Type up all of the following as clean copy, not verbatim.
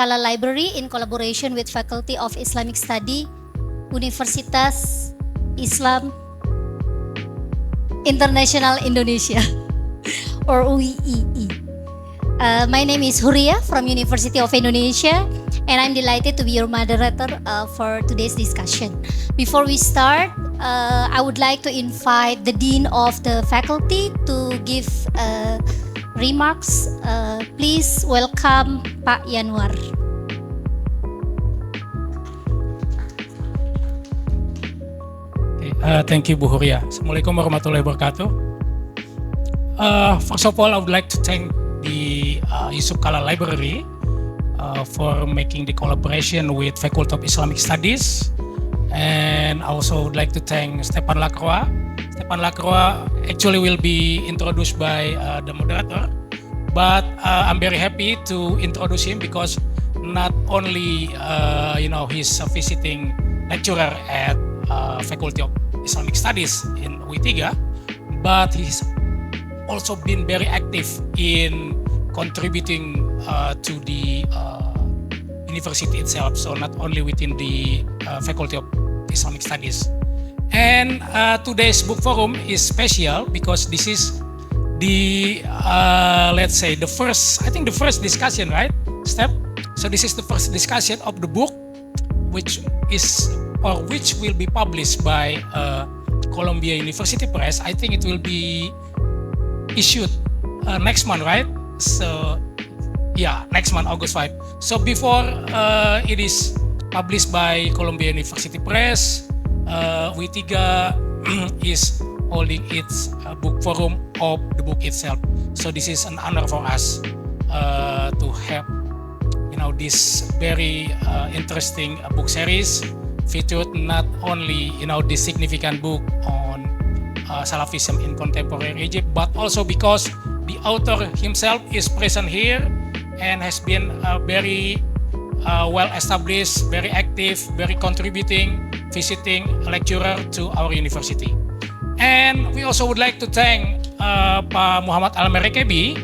Kala Library in collaboration with Faculty of Islamic Study, Universitas Islam International Indonesia, or UIII. My name is Huria from University of Indonesia, and I'm delighted to be your moderator for today's discussion. Before we start, I would like to invite the Dean of the Faculty to give remarks. Please welcome Pak Yanwar. Thank you, Bu Huria. Assalamualaikum warahmatullahi wabarakatuh. First of all, I would like to thank the Yusuf Kala Library for making the collaboration with Faculty of Islamic Studies, and I also would like to thank Stepan Lacroix. Stepan Lacroix actually will be introduced by the moderator, but I'm very happy to introduce him because not only he's a visiting lecturer at Faculty of Islamic Studies in UIII, but he's also been very active in contributing to the university itself, so not only within the Faculty of Islamic Studies. And today's book forum is special because this is the let's say the first discussion, right, Step? So this is the first discussion of the book, which will be published by Columbia University Press. I think it will be issued next month, right? So yeah, next month, August 5. So before it is published by Columbia University Press, UIII is holding its book forum of the book itself. So this is an honor for us to have this very interesting book series featured not only this significant book on Salafism in contemporary Egypt, but also because the author himself is present here and has been very well established, very active, very contributing, visiting lecturer to our university. And we also would like to thank Pak Muhammad Al-Merekebi,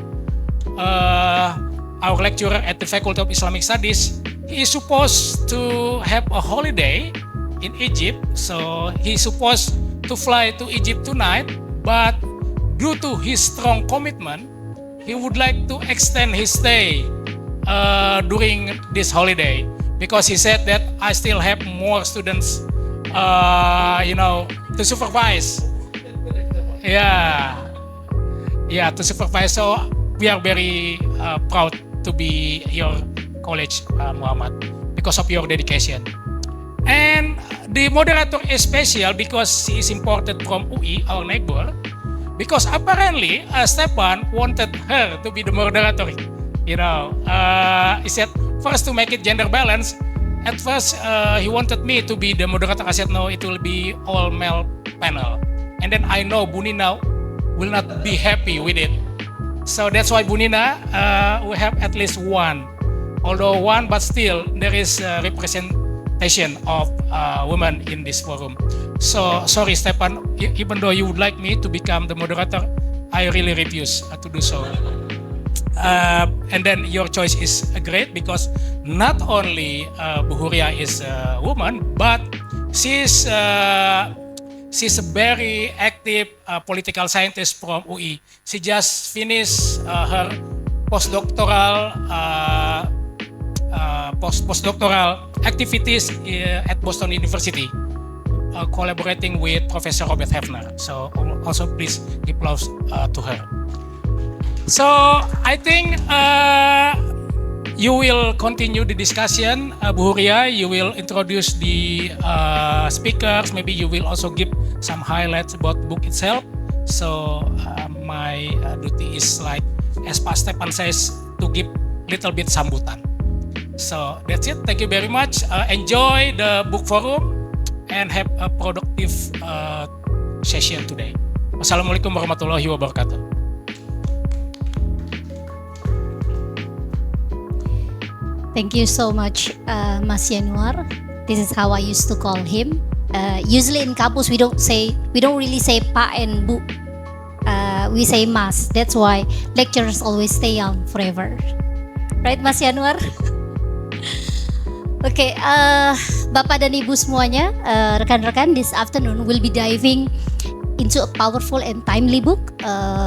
our lecturer at the Faculty of Islamic Studies. He is supposed to have a holiday in Egypt, so he's supposed to fly to Egypt tonight, but due to his strong commitment, he would like to extend his stay during this holiday, because he said that I still have more students to supervise. To supervise. So we are very proud to be your college, Muhammad, because of your dedication. And the moderator is special because she is imported from UI, our neighbor, because apparently Stepan wanted her to be the moderator. He said first to make it gender balance. At first he wanted me to be the moderator. I said no, it will be all male panel. And then I know Bunina will not be happy with it. So that's why Bunina, we have at least one. Although one, but still there is representation of women in this forum. So sorry, Stepan, even though you would like me to become the moderator, I really refuse to do so. And then your choice is great because not only Bu Huria is a woman, but she's a very active political scientist from UI. She just finished her postdoctoral activities at Boston University, collaborating with Professor Robert Hefner. So also please give applause to her. So I think you will continue the discussion, Bu Huria. You will introduce the speakers. Maybe you will also give some highlights about the book itself. So my duty is like, as Pak Stepan says, to give little bit sambutan. So that's it. Thank you very much. Enjoy the book forum and have a productive session today. Wassalamualaikum warahmatullahi wabarakatuh. Thank you so much, Mas Yanwar. This is how I used to call him. Usually in campus we don't really say Pa and Bu. We say Mas. That's why lecturers always stay young forever. Right, Mas Yanwar? Oke, Bapak dan Ibu semuanya, rekan-rekan, this afternoon we'll be diving into a powerful and timely book,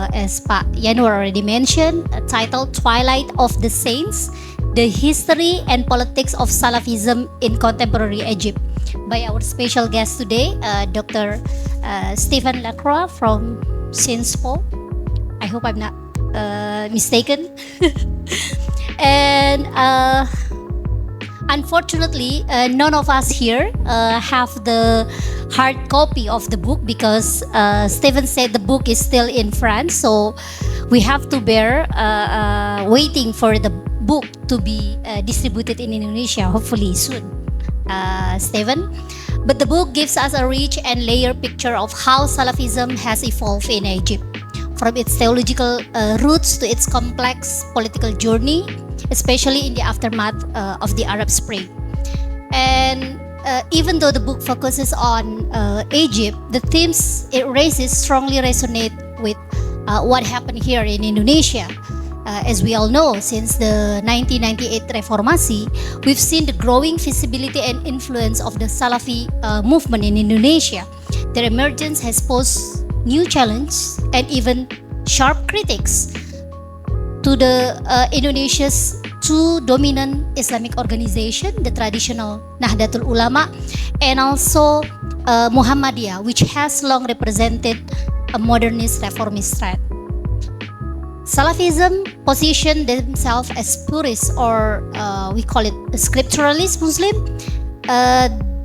as Pak Yanur already mentioned, titled Twilight of the Saints, The History and Politics of Salafism in Contemporary Egypt, by our special guest today, Dr. Stephen Lacroix from Saint Paul. I hope I'm not mistaken. And unfortunately, none of us here have the hard copy of the book because Stephen said the book is still in France, so we have to bear waiting for the book to be distributed in Indonesia, hopefully soon, Stephen. But the book gives us a rich and layered picture of how Salafism has evolved in Egypt, from its theological roots to its complex political journey, especially in the aftermath of the Arab Spring. And even though the book focuses on Egypt, the themes it raises strongly resonate with what happened here in Indonesia. As we all know, since the 1998 Reformasi, we've seen the growing visibility and influence of the Salafi movement in Indonesia. Their emergence has posed new challenges and even sharp critics to the Indonesia's two dominant Islamic organization, the traditional Nahdlatul Ulama and also Muhammadiyah, which has long represented a modernist reformist threat. Salafism positioned themselves as purists, or we call it scripturalist Muslim.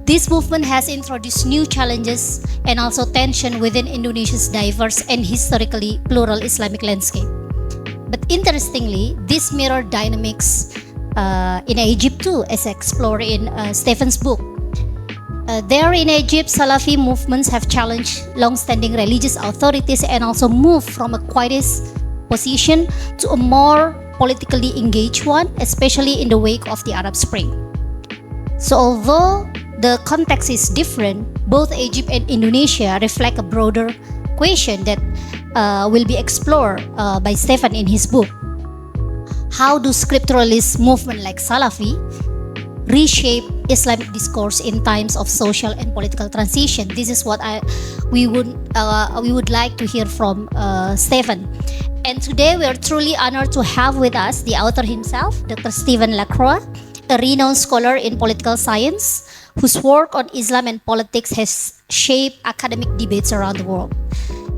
This movement has introduced new challenges and also tension within Indonesia's diverse and historically plural Islamic landscape. But interestingly, this mirrored dynamics in Egypt too, as explored in Stephen's book. There in Egypt, Salafi movements have challenged long-standing religious authorities and also moved from a quietist position to a more politically engaged one, especially in the wake of the Arab Spring. So although the context is different, both Egypt and Indonesia reflect a broader question that will be explored by Stephen in his book. How do scripturalist movements like Salafi reshape Islamic discourse in times of social and political transition? This is what we would like to hear from Stephen. And today we are truly honored to have with us the author himself, Dr. Stephen Lacroix, a renowned scholar in political science whose work on Islam and politics has shaped academic debates around the world.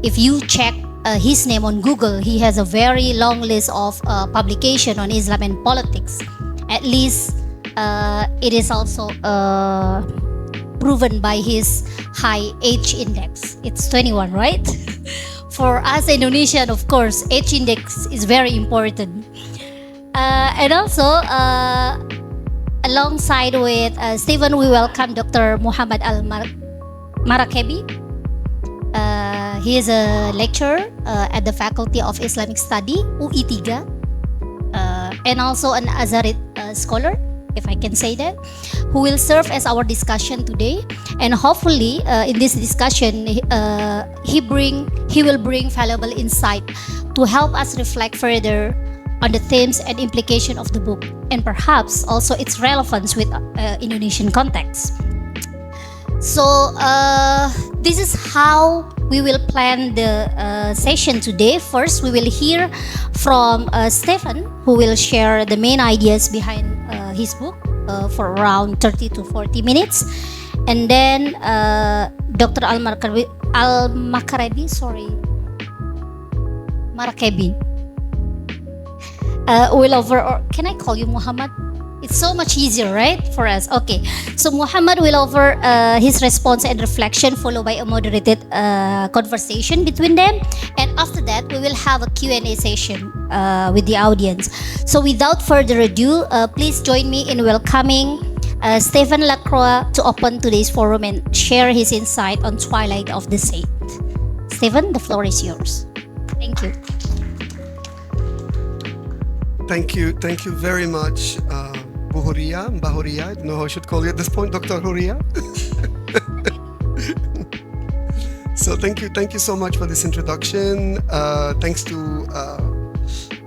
If you check his name on Google, he has a very long list of publication on Islam and politics. At least it is also proven by his high age index. It's 21, right? For us Indonesian, of course, age index is very important. And also, alongside with Stephen, we welcome Dr. Muhammad Al-Marakebi. He is a lecturer at the Faculty of Islamic Study, UIII, and also an Azharite scholar, if I can say that, who will serve as our discussion today. And hopefully, in this discussion, he will bring valuable insight to help us reflect further on the themes and implication of the book, and perhaps also its relevance with Indonesian context. So this is how we will plan the session today. First, we will hear from Stephen, who will share the main ideas behind his book for around 30 to 40 minutes. And then Dr. Marakebi, will over, or can I call you Muhammad? It's so much easier, right, for us? Okay, so Muhammad will offer his response and reflection, followed by a moderated conversation between them. And after that, we will have a Q&A session with the audience. So without further ado, please join me in welcoming Stephen Lacroix to open today's forum and share his insight on Twilight of the Saint. Stephen, the floor is yours. Thank you. Thank you very much, Buhuria, Mbahuria. I don't know how I should call you at this point, Dr. Huria. So thank you so much for this introduction. Thanks to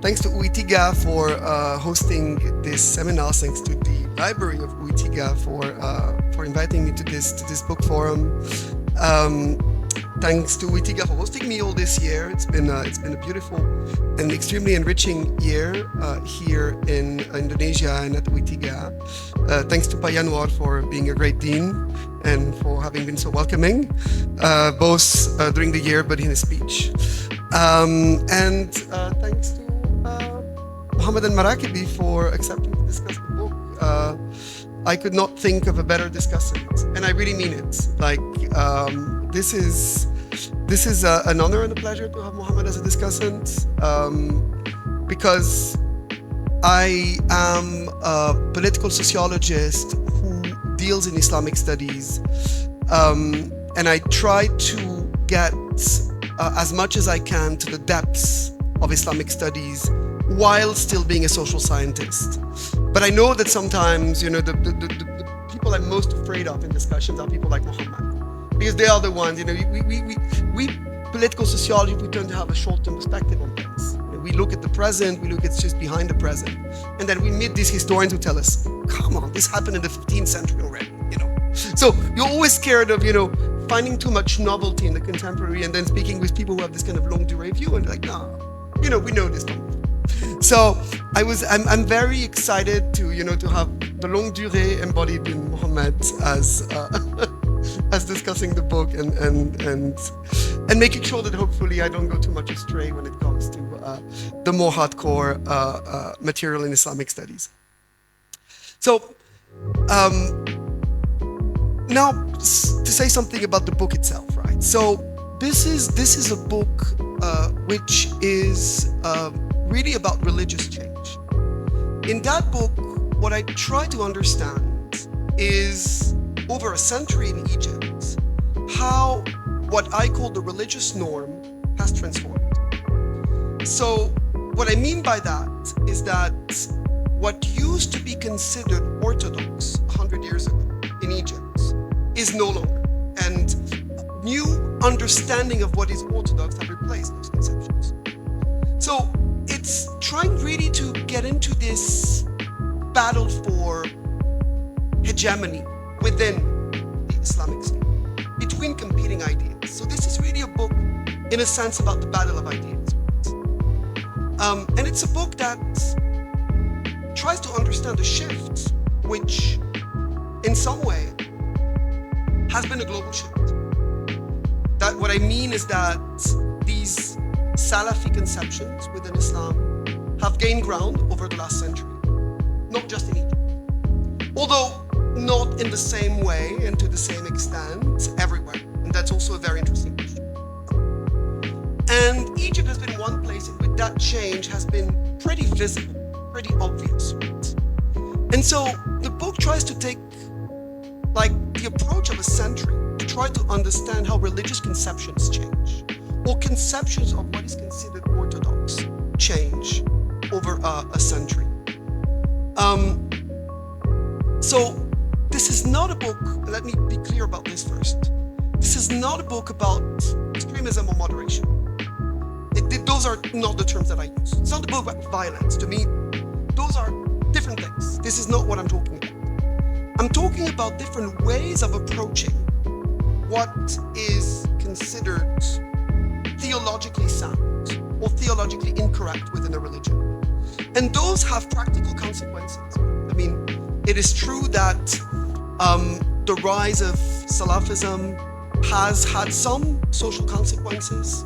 UIII for hosting this seminar. Thanks to the library of UIII for inviting me to this book forum. Thanks to UIII for hosting me all this year. It's been a beautiful and extremely enriching year here in Indonesia and at UIII. Thanks to Pak Yanwar for being a great dean and for having been so welcoming, both during the year but in his speech. And thanks to Muhammad and Marakibi for accepting to discuss the book. I could not think of a better discussant, and I really mean it. Like, this is an honor and a pleasure to have Muhammad as a discussant, because I am a political sociologist who deals in Islamic studies, and I try to get as much as I can to the depths of Islamic studies while still being a social scientist. But I know that sometimes, the people I'm most afraid of in discussions are people like Muhammad, because they are the ones, we political sociology, we tend to have a short-term perspective on things. We look at the present, we look at just behind the present, and then we meet these historians who tell us, come on, this happened in the 15th century already, So you're always scared of, finding too much novelty in the contemporary and then speaking with people who have this kind of longue durée view and like, no, we know this one. So I'm very excited to have the longue durée embodied in Muhammad as as discussing the book and making sure that hopefully I don't go too much astray when it comes to the more hardcore material in Islamic studies. So now to say something about the book itself, right? So this is a book which is really about religious change. In that book, what I try to understand is, over a century in Egypt, how what I call the religious norm has transformed. So what I mean by that is that what used to be considered orthodox 100 years ago in Egypt is no longer, and new understanding of what is orthodox have replaced those conceptions. So it's trying really to get into this battle for hegemony within the Islamic state, between competing ideas. So this is really a book, in a sense, about the battle of ideas. And it's a book that tries to understand the shift, which in some way has been a global shift. That what I mean is that these Salafi conceptions within Islam have gained ground over the last century, not just in Egypt. Although not in the same way and to the same extent everywhere. And that's also a very interesting question. And Egypt has been one place in which that change has been pretty visible, pretty obvious. Right? And so the book tries to take the approach of a century to try to understand how religious conceptions change, or conceptions of what is considered orthodox change over a century. So this is not a book, let me be clear about this first. This is not a book about extremism or moderation. Those are not the terms that I use. It's not a book about violence. To me, those are different things. This is not what I'm talking about. I'm talking about different ways of approaching what is considered theologically sound or theologically incorrect within a religion. And those have practical consequences. I mean, it is true that the rise of Salafism has had some social consequences.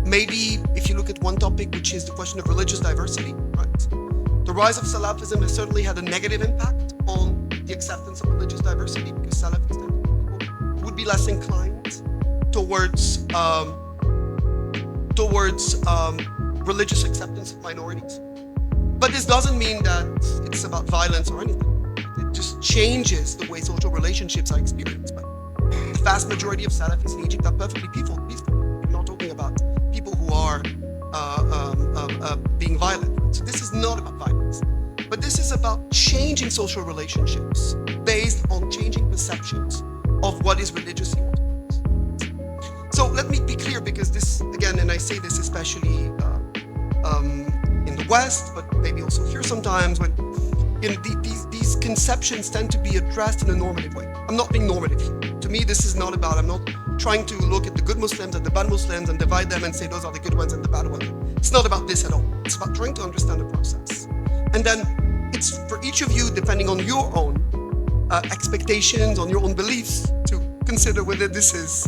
Maybe if you look at one topic, which is the question of religious diversity, right? The rise of Salafism has certainly had a negative impact on the acceptance of religious diversity, because Salafis would be less inclined towards religious acceptance of minorities. But this doesn't mean that it's about violence or anything. It just changes the way social relationships are experienced. But the vast majority of Salafis in Egypt are perfectly peaceful. We're not talking about people who are being violent. So this is not about violence. But this is about changing social relationships based on changing perceptions of what is religiously orthodox. So let me be clear, because this, again, and I say this especially in the West, but maybe also here sometimes, when these conceptions tend to be addressed in a normative way. I'm not being normative here. To me, this is not about, I'm not trying to look at the good Muslims and the bad Muslims and divide them and say those are the good ones and the bad ones. It's not about this at all. It's about trying to understand the process. And then it's for each of you, depending on your own expectations, on your own beliefs, to consider whether this is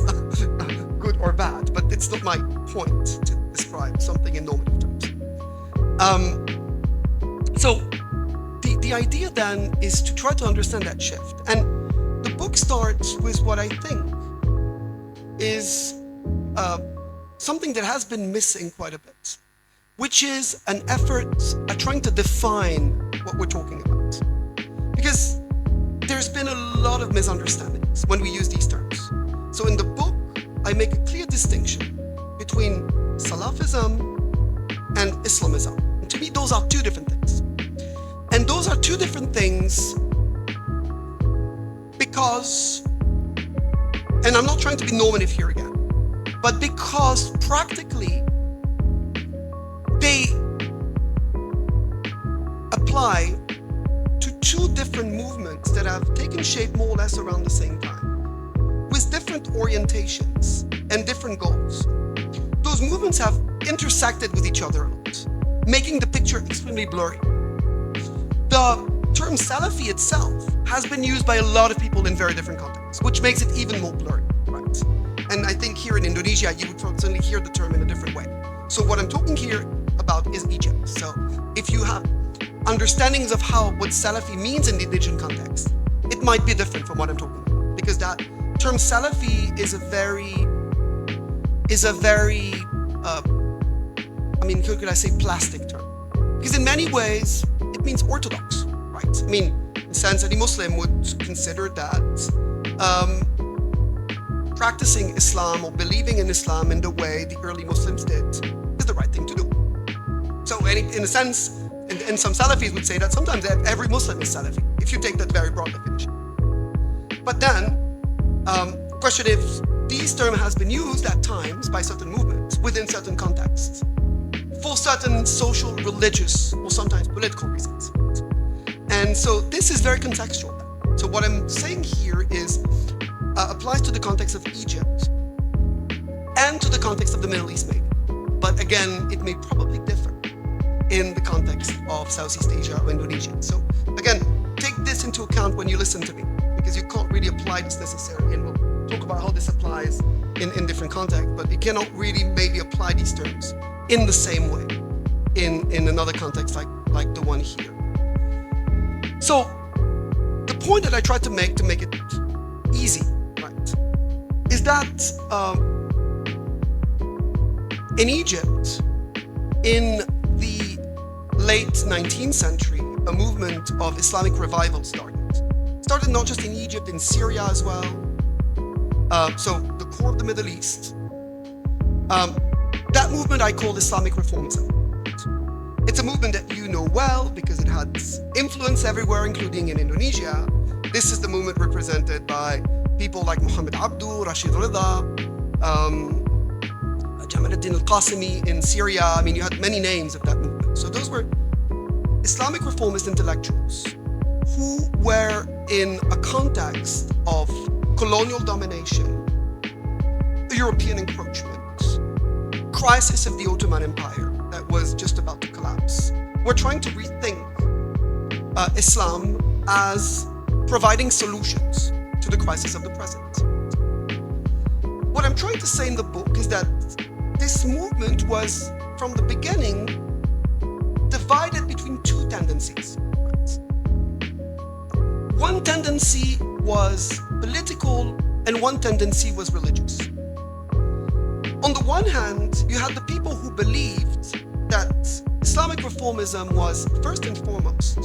good or bad. But it's not my point to describe something in normative terms. So the idea then is to try to understand that shift. And the book starts with what I think is something that has been missing quite a bit, which is an effort at trying to define what we're talking about. Because there's been a lot of misunderstandings when we use these terms. So in the book, I make a clear distinction between Salafism and Islamism. And to me, those are two different things. And those are two different things because, and I'm not trying to be normative here again, but because practically they apply to two different movements that have taken shape more or less around the same time, with different orientations and different goals. Those movements have intersected with each other a lot, making the picture extremely blurry. The term Salafi itself has been used by a lot of people in very different contexts, which makes it even more blurry, right? And I think here in Indonesia, you would certainly hear the term in a different way. So what I'm talking here about is Egypt. So if you have understandings of what Salafi means in the indigenous context, it might be different from what I'm talking about, because that term Salafi is a very, could I say plastic term? Because in many ways, it means orthodox, right? I mean, in the sense any Muslim would consider that practicing Islam or believing in Islam in the way the early Muslims did is the right thing to do. So in a sense, and some Salafis would say that sometimes every Muslim is Salafi, if you take that very broad definition. But then, the question is, this term has been used at times by certain movements within certain contexts for certain social, religious, or sometimes political reasons. And so this is very contextual. So what I'm saying here is applies to the context of Egypt and to the context of the Middle East maybe. But again, it may probably differ in the context of Southeast Asia or Indonesia. So again, take this into account when you listen to me, because you can't really apply this necessarily. And we'll talk about how this applies in different contexts, but you cannot really maybe apply these terms in the same way in another context like the one here. So the point that I tried to make it easy, right, is that in Egypt, in the late 19th century, a movement of Islamic revival started not just in Egypt, in Syria as well. So the core of the Middle East. That movement I call Islamic reformism. It's a movement that you know well because it has influence everywhere, including in Indonesia. This is the movement represented by people like Muhammad Abdu, Rashid Rida, Jamaluddin al-Qasimi in Syria. I mean, you had many names of that movement. So those were Islamic reformist intellectuals who were in a context of colonial domination, European encroachment, crisis of the Ottoman Empire that was just about to collapse. We're trying to rethink Islam as providing solutions to the crisis of the present. What I'm trying to say in the book is that this movement was, from the beginning, divided between two tendencies. One tendency was political and one tendency was religious. On the one hand, you had the people who believed that Islamic reformism was first and foremost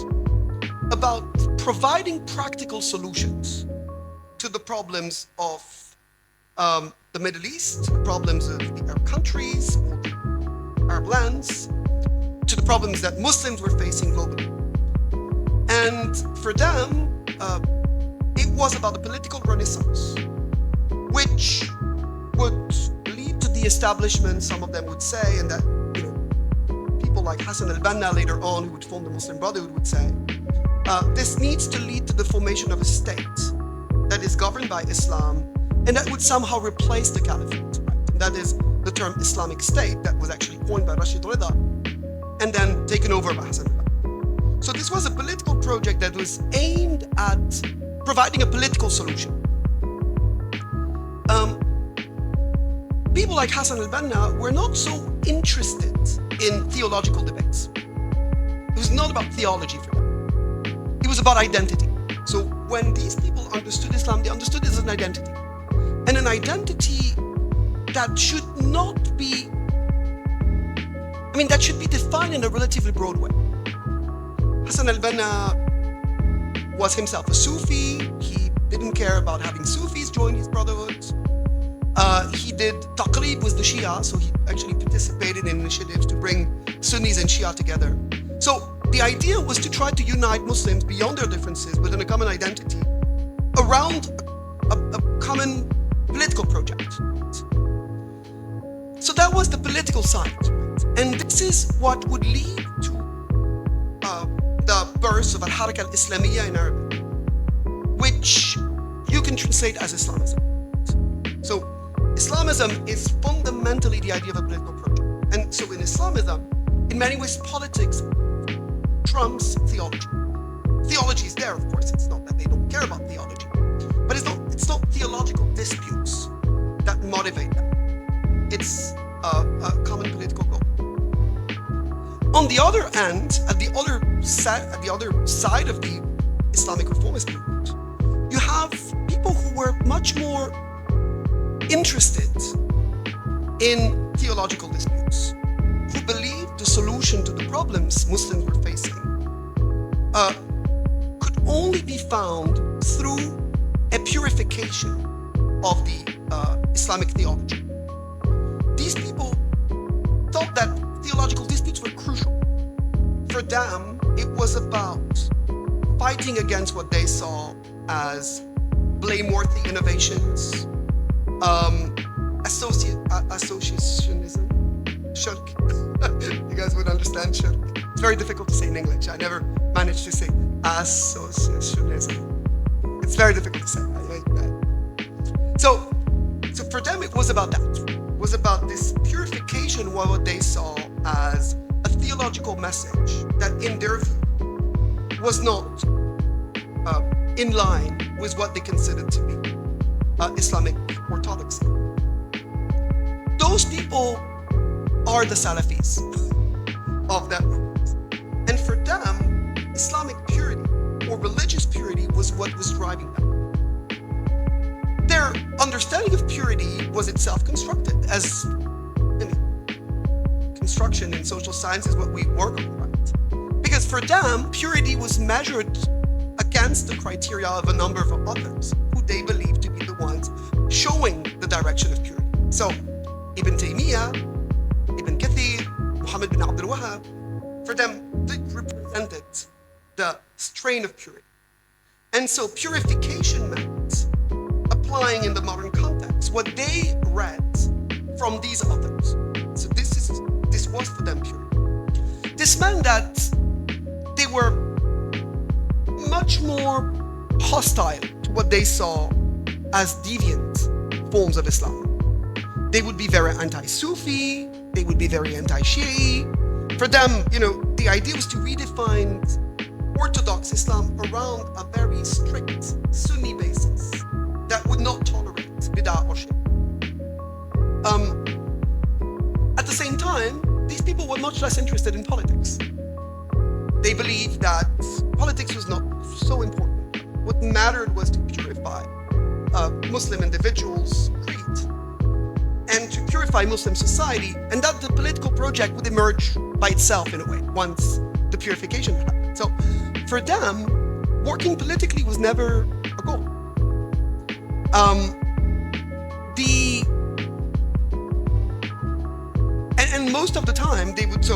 about providing practical solutions to the problems of the Middle East, the problems of the Arab countries or the Arab lands, to the problems that Muslims were facing globally. And for them, it was about the political renaissance, which would lead to the establishment, some of them would say, and that people like Hassan al-Banna later on, who would form the Muslim Brotherhood, would say, this needs to lead to the formation of a state that is governed by Islam and that would somehow replace the caliphate. Right? And that is the term Islamic State that was actually coined by Rashid Rida and then taken over by Hassan al-Banna. So this was a political project that was aimed at providing a political solution. People like Hassan al-Banna were not so interested in theological debates. It was not about theology for them. It was about identity. So when these people understood Islam, they understood it as an identity. And an identity that should not be, that should be defined in a relatively broad way. Hassan al-Banna was himself a Sufi. He didn't care about having Sufis join his brotherhood. He did taqrib with the Shia, so he actually participated in initiatives to bring Sunnis and Shia together. So the idea was to try to unite Muslims beyond their differences within a common identity around a common political project. So that was the political side. And this is what would lead to the birth of Al-Haraka al-Islamiyya in Arabic, which you can translate as Islamism. So Islamism is fundamentally the idea of a political project. And so in Islamism, in many ways, politics trumps theology. Theology is there, of course. It's not that they don't care about theology, but it's not theological disputes that motivate them. It's a common political goal. On the other end, at the other side of the Islamic reformist movement, you have people who were much more interested in theological disputes, who believed the solution to the problems Muslims were facing could only be found through a purification of the Islamic theology. These people thought that theological disputes were crucial. For them, it was about fighting against what they saw as blameworthy innovations, associationism, shirk. You guys would understand shirk. It's very difficult to say in English. I never managed to say associationism. It's very difficult to say. So for them, it was about that. It was about this purification of what they saw as a theological message that, in their view, was not in line with what they considered to be Islamic orthodoxy. Those people are the Salafis of that movement. And for them, Islamic purity or religious purity was what was driving them. Their understanding of purity was itself constructed, as construction in social science is what we work on, right? Because for them, purity was measured against the criteria of a number of others who they believed to be the ones showing the direction of purity. So Ibn Taymiyyah, Ibn Kathir, Muhammad bin Abdul Wahhab, for them, they represented the strain of purity. And so purification meant applying in the modern context what they read from these others. So this was for them purity. This meant that they were much more hostile to what they saw as deviant forms of Islam. They would be very anti-Sufi, they would be very anti-Shi'i. For them, the idea was to redefine Orthodox Islam around a very strict Sunni basis that would not tolerate bid'ah or shirk. At the same time, these people were much less interested in politics. They believed that politics was not so important. What mattered was to purify Muslim individuals' creed and to purify Muslim society, and that the political project would emerge by itself in a way once the purification happened. So for them, working politically was never a goal. And most of the time they would,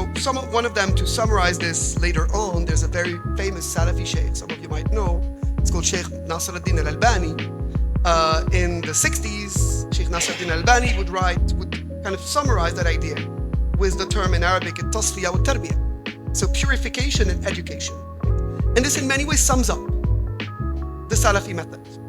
one of them, to summarize this later on, there's a very famous Salafi sheikh, some of you might know, it's called Sheikh Nasruddin al-Albani. In the 60s, Sheikh Nasruddin al-Albani would kind of summarize that idea with the term in Arabic, tasfiya wa tarbiyah. So purification and education. And this in many ways sums up the Salafi method.